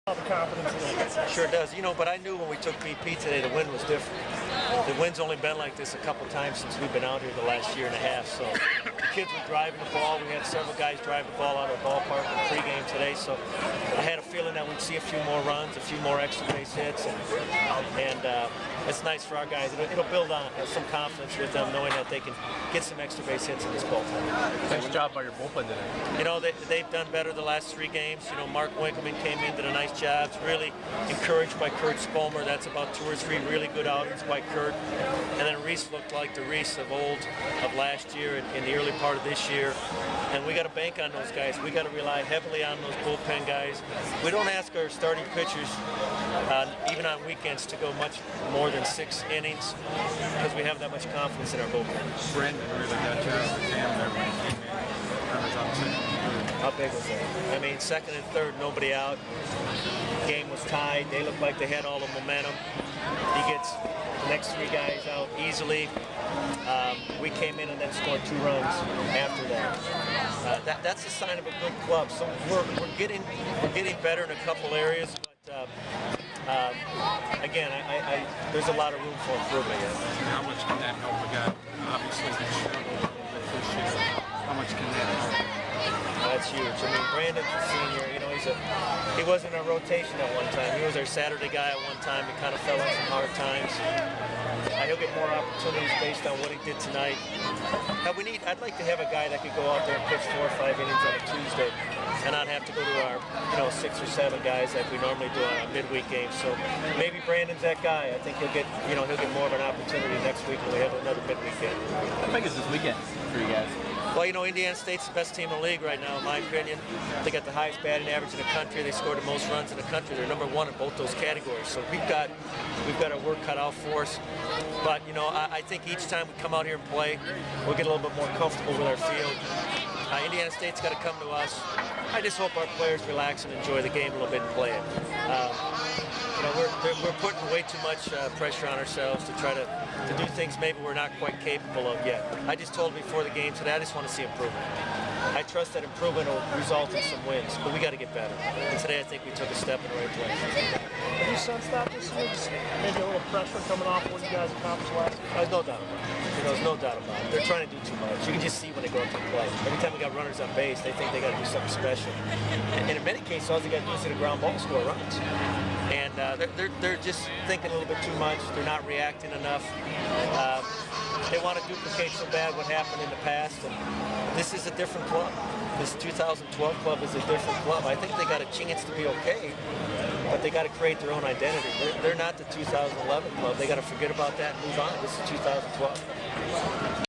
All the confidence in it. Sure does. You know, but I knew when we took BP today, the wind was different. The wind's only been like this a couple times since we've been out here the last year and a half. So the kids were driving the ball. We had several guys drive the ball out of the ballpark in the pregame today. So I had a feeling that we'd see a few more runs, a few more extra base hits, and it's nice for our guys. It'll build on some confidence with them, knowing that they can get some extra base hits in this bullpen. Nice job by your bullpen today. You know, they've done better the last 3 games. You know, Mark Winkleman came in, did a nice job. It's really encouraged by Kurt Spolmer. That's about 2 or 3 really good outings by Kurt. And then Reese looked like the Reese of last year in the early part of this year. And we got to bank on those guys. We got to rely heavily on those bullpen guys. We don't ask our starting pitchers, even on weekends, to go much more than 6 innings because we have that much confidence in our bullpen. Brandon really got you out of the jam there when he came in. Runners on second and third. How big was that? I mean, second and third, nobody out. Game was tied. They looked like they had all the momentum. He gets the next 3 guys out easily. We came in and then scored 2 runs after that. That's a sign of a good club. So we're getting better in a couple areas, but again, there's a lot of room for improvement yet. How much can that help a guy? Obviously, he struggled a little bit this year. How much can that help? That's huge. I mean, Brandon's a senior. You know, he wasn't in our rotation at one time. He was our Saturday guy at one time. He kind of fell on some hard times. He'll get more opportunities based on what he did tonight. I'd like to have a guy that could go out there and pitch 4 or 5 innings on a Tuesday and not have to go to our 6 or 7 guys like we normally do on our midweek games. So maybe Brandon's that guy. I think he'll get more of an opportunity next week when we have another midweek game. How big is this weekend for you guys? Well, you know, Indiana State's the best team in the league right now, in my opinion. They got the highest batting average in the country. They scored the most runs in the country. They're number 1 in both those categories. So we've got our work cut out for us. But you know, I think each time we come out here and play, we'll get a little bit more comfortable with our field. Indiana State's got to come to us. I just hope our players relax and enjoy the game a little bit and play it. You know, we're putting way too much pressure on ourselves to try to do things maybe we're not quite capable of yet. I just told before the game today, I just want to see improvement. I trust that improvement will result in some wins, but we got to get better. And today I think we took a step in the right direction. Have you sensed that this year? Just maybe a little pressure coming off what you guys accomplished last year? There's no doubt about it. You know, there's no doubt about it. They're trying to do too much. You can just see when they go up to play. Every time we got runners on base, they think they got to do something special. And in many cases, all they got to do is hit a ground ball and score runs. And they're just thinking a little bit too much. They're not reacting enough. They want to duplicate so bad what happened in the past. And this is a different club. This 2012 club is a different club. I think they got a chance to be okay, but they got to create their own identity. They're not the 2011 club. They got to forget about that and move on. This is 2012.